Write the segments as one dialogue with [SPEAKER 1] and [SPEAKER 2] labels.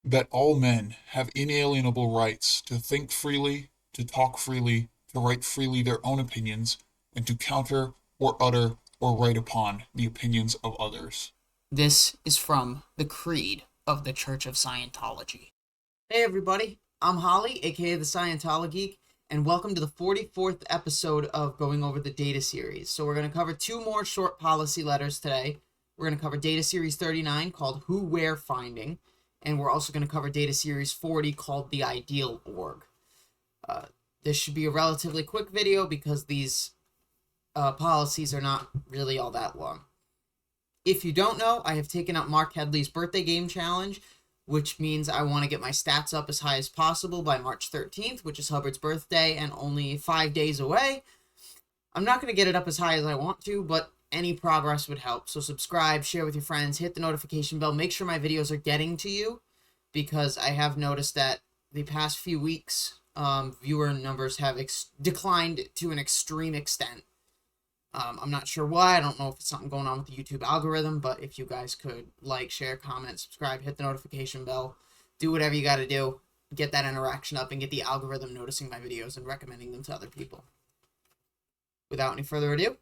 [SPEAKER 1] that all men have inalienable rights to think freely, to talk freely, to write freely their own opinions, and to counter or utter or write upon the opinions of others.
[SPEAKER 2] This is from the Creed of the Church of Scientology. Hey everybody, I'm Holly, aka the ScientoloGeek, and welcome to the 44th episode of Going Over the Data Series. So we're going to cover two more short policy letters today. We're going to cover Data Series 39 called Who Where Finding, and we're also going to cover Data Series 40 called The Ideal Org. This should be a relatively quick video because these policies are not really all that long. If you don't know, I have taken up Mark Headley's birthday game challenge, which means I want to get my stats up as high as possible by March 13th, which is Hubbard's birthday and only 5 days away. I'm not going to get it up as high as I want to, but any progress would help. So subscribe, share with your friends, hit the notification bell, make sure my videos are getting to you, because I have noticed that the past few weeks, viewer numbers have declined to an extreme extent. I'm not sure why. I don't know if it's something going on with the YouTube algorithm, but if you guys could like, share, comment, subscribe, hit the notification bell, do whatever you got to do, get that interaction up, and get the algorithm noticing my videos and recommending them to other people. Without any further ado,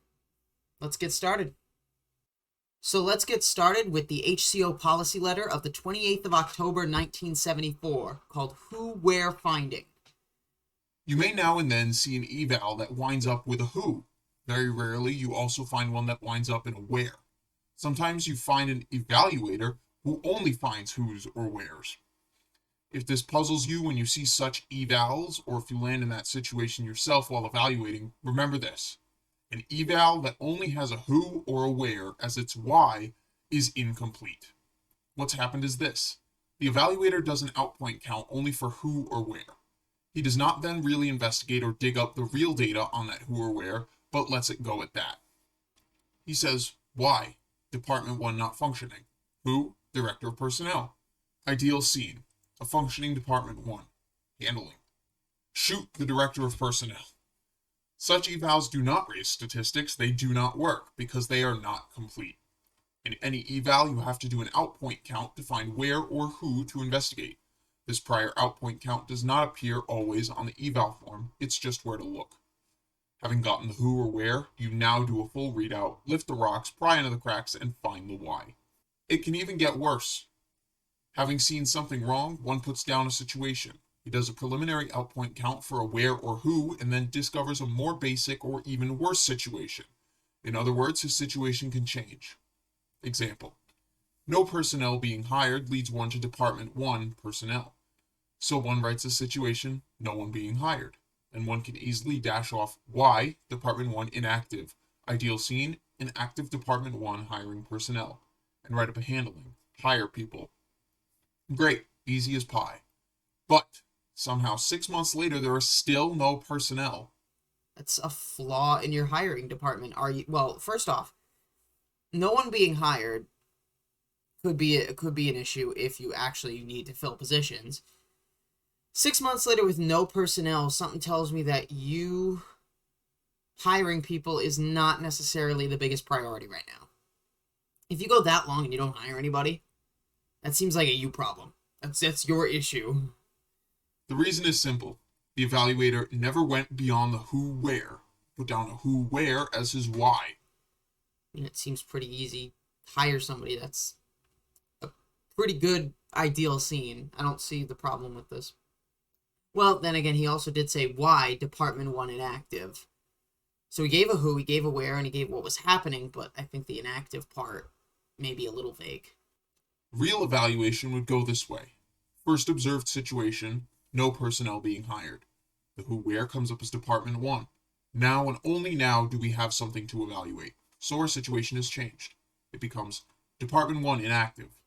[SPEAKER 2] let's get started. So let's get started with the HCO policy letter of the 28th of October, 1974, called Who Where Finding.
[SPEAKER 1] You may now and then see an eval that winds up with a who. Very rarely, you also find one that winds up in a where. Sometimes you find an evaluator who only finds who's or wheres. If this puzzles you when you see such evals, or if you land in that situation yourself while evaluating, remember this. An eval that only has a who or a where as its why is incomplete. What's happened is this. The evaluator does an outpoint count only for who or where. He does not then really investigate or dig up the real data on that who or where, but lets it go at that. He says, why? Department 1 not functioning. Who? Director of Personnel. Ideal scene. A functioning Department 1. Handling. Shoot the Director of Personnel. Such evals do not raise statistics, they do not work, because they are not complete. In any eval, you have to do an outpoint count to find where or who to investigate. This prior outpoint count does not appear always on the eval form, it's just where to look. Having gotten the who or where, you now do a full readout, lift the rocks, pry into the cracks, and find the why. It can even get worse. Having seen something wrong, one puts down a situation. He does a preliminary outpoint count for a where or who, and then discovers a more basic or even worse situation. In other words, his situation can change. Example. No personnel being hired leads one to Department 1 personnel. So one writes a situation, no one being hired. And one can easily dash off why Department 1 inactive, ideal scene, inactive Department 1 hiring personnel, and write up a handling, hire people. Great, easy as pie. But somehow 6 months later there are still no personnel.
[SPEAKER 2] That's a flaw in your hiring department. Well, first off, no one being hired could be an issue if you actually need to fill positions. 6 months later with no personnel, something tells me that you hiring people is not necessarily the biggest priority right now. If you go that long and you don't hire anybody, that seems like a you problem. That's your issue.
[SPEAKER 1] The reason is simple. The evaluator never went beyond the who where, put down a who where as his why.
[SPEAKER 2] And it seems pretty easy. Hire somebody. That's a pretty good ideal scene. I don't see the problem with this. Well, then again, he also did say why Department 1 inactive. So he gave a who, he gave a where, and he gave what was happening, but I think the inactive part may be a little vague.
[SPEAKER 1] Real evaluation would go this way. First observed situation, no personnel being hired. The who where comes up as Department 1. Now and only now do we have something to evaluate. So our situation has changed. It becomes Department 1 inactive.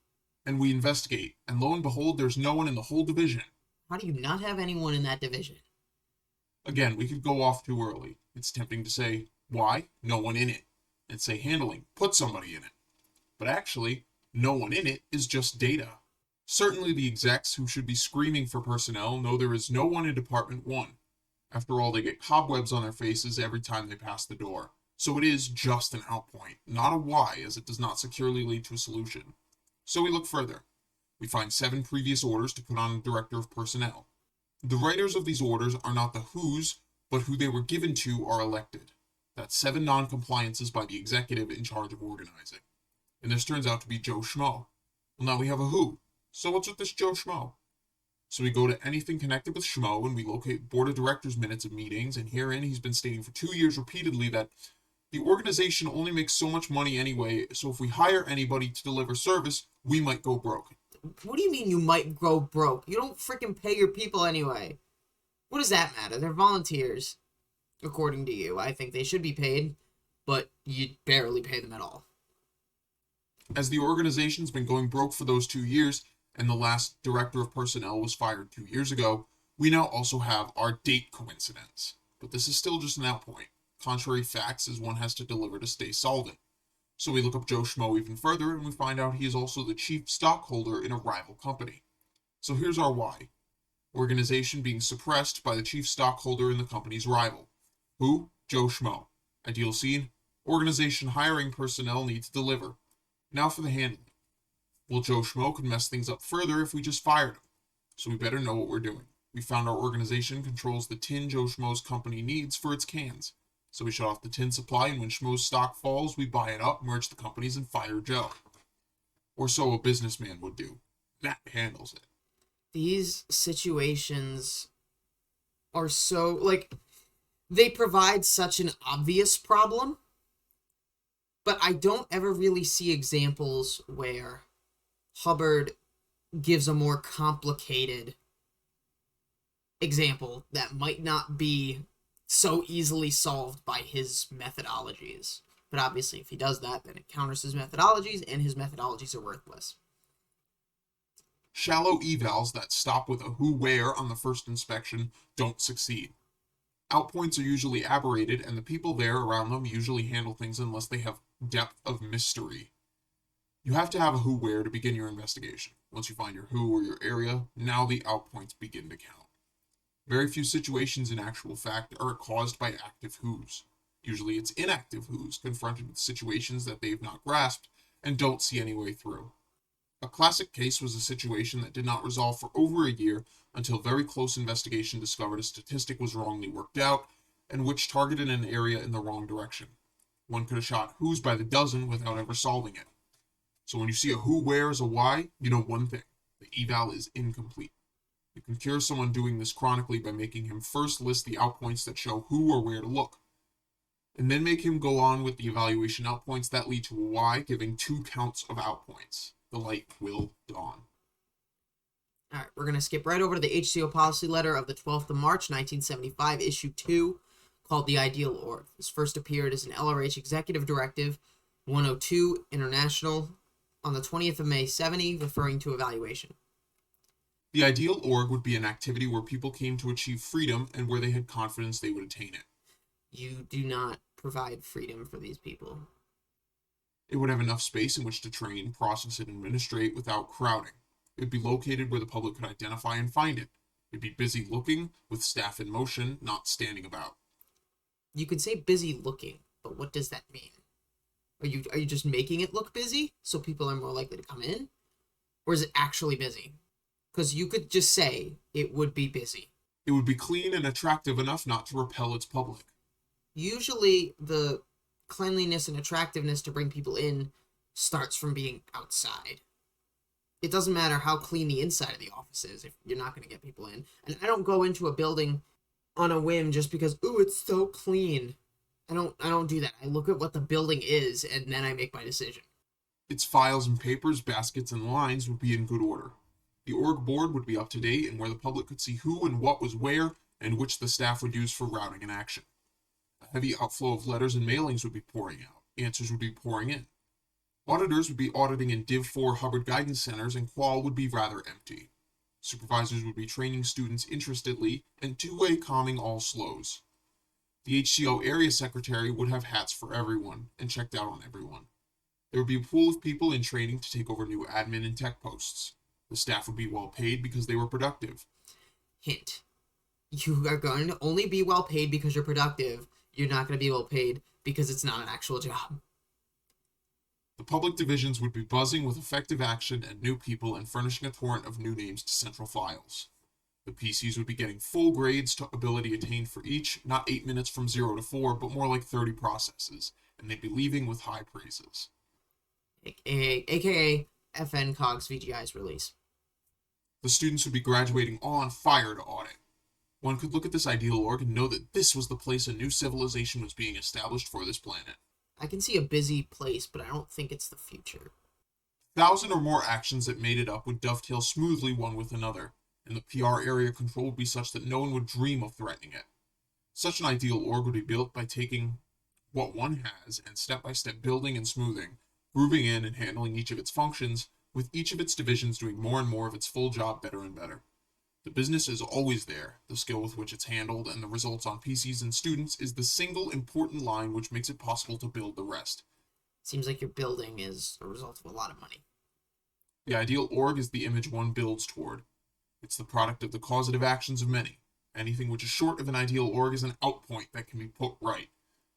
[SPEAKER 1] And we investigate, and lo and behold, there's no one in the whole division.
[SPEAKER 2] How do you not have anyone in that division?
[SPEAKER 1] Again, we could go off too early. It's tempting to say, why? No one in it. And say handling, put somebody in it. But actually, no one in it is just data. Certainly the execs who should be screaming for personnel know there is no one in Department 1. After all, they get cobwebs on their faces every time they pass the door. So it is just an outpoint, not a why, as it does not securely lead to a solution. So we look further. We find 7 previous orders to put on a director of personnel. The writers of these orders are not the who's, but who they were given to are elected. That's 7 non-compliances by the executive in charge of organizing. And this turns out to be Joe Schmo. Well, now we have a who. So what's with this Joe Schmo? So we go to anything connected with Schmo and we locate board of directors minutes of meetings, and herein he's been stating for 2 years repeatedly that the organization only makes so much money anyway, so if we hire anybody to deliver service, we might go broke.
[SPEAKER 2] What do you mean you might go broke? You don't freaking pay your people anyway. What does that matter? They're volunteers, according to you. I think they should be paid, but you barely pay them at all.
[SPEAKER 1] As the organization's been going broke for those 2 years, and the last director of personnel was fired 2 years ago, we now also have our date coincidence. But this is still just an outpoint. Contrary facts is one has to deliver to stay solvent. So we look up Joe Schmo even further, and we find out he is also the chief stockholder in a rival company. So here's our why. Organization being suppressed by the chief stockholder in the company's rival. Who? Joe Schmo. Ideal scene? Organization hiring personnel need to deliver. Now for the handling. Well, Joe Schmo could mess things up further if we just fired him. So we better know what we're doing. We found our organization controls the tin Joe Schmo's company needs for its cans. So we shut off the tin supply, and when Schmo's stock falls, we buy it up, merge the companies, and fire Joe. Or so a businessman would do. That handles it.
[SPEAKER 2] These situations are so, they provide such an obvious problem, but I don't ever really see examples where Hubbard gives a more complicated example that might not be so easily solved by his methodologies. But obviously, if he does that, then it counters his methodologies, and his methodologies are worthless.
[SPEAKER 1] Shallow evals that stop with a who-where on the first inspection don't succeed. Outpoints are usually aberrated, and the people there around them usually handle things unless they have depth of mystery. You have to have a who-where to begin your investigation. Once you find your who or your area, now the outpoints begin to count. Very few situations in actual fact are caused by active who's. Usually it's inactive who's confronted with situations that they've not grasped and don't see any way through. A classic case was a situation that did not resolve for over a year until very close investigation discovered a statistic was wrongly worked out and which targeted an area in the wrong direction. One could have shot who's by the dozen without ever solving it. So when you see a who, where as a why, you know one thing: the eval is incomplete. You can cure someone doing this chronically by making him first list the outpoints that show who or where to look, and then make him go on with the evaluation outpoints that lead to a why, giving 2 counts of outpoints. The light will dawn.
[SPEAKER 2] Alright, we're going to skip right over to the HCO policy letter of the 12th of March, 1975, issue 2, called the Ideal Org. This first appeared as an LRH Executive Directive 102 International on the 20th of May 70, referring to evaluation.
[SPEAKER 1] The ideal org would be an activity where people came to achieve freedom and where they had confidence they would attain it.
[SPEAKER 2] You do not provide freedom for these people.
[SPEAKER 1] It would have enough space in which to train, process, and administrate without crowding. It would be located where the public could identify and find it. It'd be busy looking, with staff in motion, not standing about.
[SPEAKER 2] You could say busy looking, but what does that mean? Are you just making it look busy so people are more likely to come in? Or is it actually busy? Because you could just say it would be busy.
[SPEAKER 1] It would be clean and attractive enough not to repel its public.
[SPEAKER 2] Usually the cleanliness and attractiveness to bring people in starts from being outside. It doesn't matter how clean the inside of the office is if you're not going to get people in. And I don't go into a building on a whim just because, ooh, it's so clean. I don't do that. I look at what the building is and then I make my decision.
[SPEAKER 1] Its files and papers, baskets, and lines would be in good order. The org board would be up to date and where the public could see who and what was where and which the staff would use for routing and action. A heavy outflow of letters and mailings would be pouring out. Answers would be pouring in. Auditors would be auditing in Div 4 Hubbard Guidance Centers, and Qual would be rather empty. Supervisors would be training students interestedly and two-way calming all slows. The HCO area secretary would have hats for everyone and checked out on everyone. There would be a pool of people in training to take over new admin and tech posts. The staff would be well paid because they were productive.
[SPEAKER 2] Hint. You are going to only be well paid because you're productive. You're not going to be well paid because it's not an actual job.
[SPEAKER 1] The public divisions would be buzzing with effective action and new people and furnishing a torrent of new names to central files. The PCs would be getting full grades to ability attained for each, not 8 minutes from 0 to 4, but more like 30 processes, and they'd be leaving with high praises.
[SPEAKER 2] AKA FN Cogs VGI's release.
[SPEAKER 1] The students would be graduating on fire to audit. One could look at this ideal org and know that this was the place a new civilization was being established for this planet.
[SPEAKER 2] I can see a busy place, but I don't think it's the future.
[SPEAKER 1] 1,000 or more actions that made it up would dovetail smoothly one with another, and the PR area control would be such that no one would dream of threatening it. Such an ideal org would be built by taking what one has and step by step building and smoothing, grooving in and handling each of its functions, with each of its divisions doing more and more of its full job better and better. The business is always there, the skill with which it's handled and the results on PCs and students is the single important line which makes it possible to build the rest.
[SPEAKER 2] Seems like your building is a result of a lot of money.
[SPEAKER 1] The ideal org is the image one builds toward. It's the product of the causative actions of many. Anything which is short of an ideal org is an outpoint that can be put right.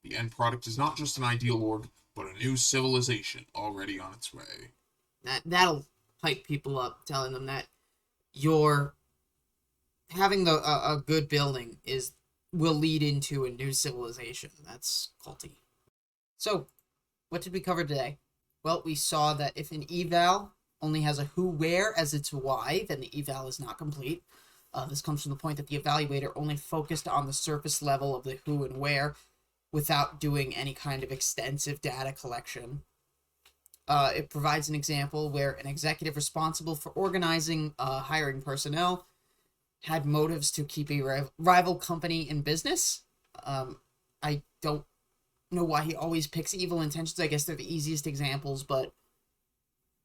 [SPEAKER 1] The end product is not just an ideal org, but a new civilization already on its way.
[SPEAKER 2] That'll hype people up, telling them that having a good building will lead into a new civilization. That's culty. So, what did we cover today? Well, we saw that if an eval only has a who where as its why, then the eval is not complete. This comes from the point that the evaluator only focused on the surface level of the who and where without doing any kind of extensive data collection. It provides an example where an executive responsible for organizing hiring personnel had motives to keep a rival company in business. I don't know why he always picks evil intentions. I guess they're the easiest examples, but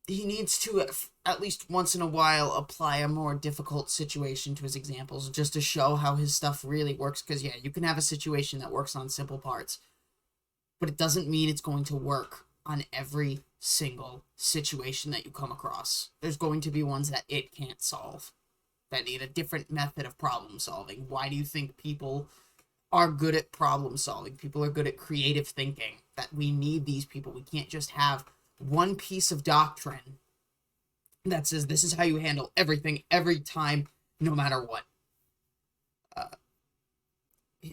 [SPEAKER 2] he needs to, at least once in a while, apply a more difficult situation to his examples just to show how his stuff really works. Because, yeah, you can have a situation that works on simple parts, but it doesn't mean it's going to work on every single situation that you come across. There's going to be ones that it can't solve, that need a different method of problem solving. Why do you think people are good at problem solving? People are good at creative thinking. That we need these people. We can't just have one piece of doctrine that says this is how you handle everything every time, no matter what.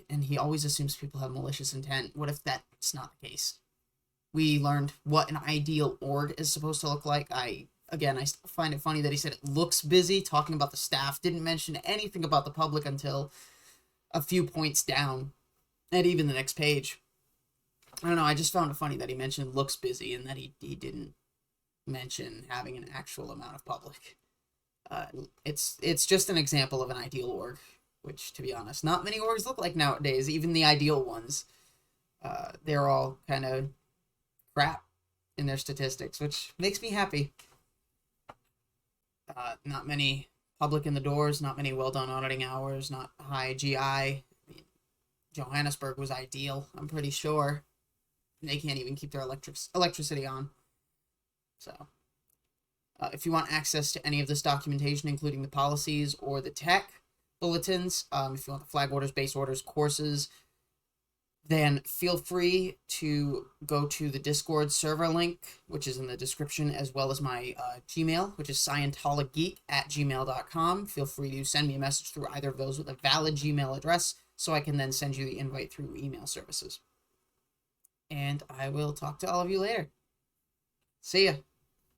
[SPEAKER 2] And he always assumes people have malicious intent. What if that's not the case? We learned what an ideal org is supposed to look like. I find it funny that he said it looks busy, talking about the staff, didn't mention anything about the public until a few points down, and even the next page. I don't know, I just found it funny that he mentioned looks busy and that he didn't mention having an actual amount of public. It's just an example of an ideal org, which, to be honest, not many orgs look like nowadays. Even the ideal ones, they're all kind of crap in their statistics, which makes me happy. Not many public in the doors, not many well-done auditing hours, not high GI. I mean, Johannesburg was ideal, I'm pretty sure. They can't even keep their electricity on. So, if you want access to any of this documentation, including the policies or the tech bulletins, if you want the flag orders, base orders, courses, then feel free to go to the Discord server link, which is in the description, as well as my Gmail, which is ScientoloGeek@gmail.com. Feel free to send me a message through either of those with a valid Gmail address, so I can then send you the invite through email services. And I will talk to all of you later. See ya.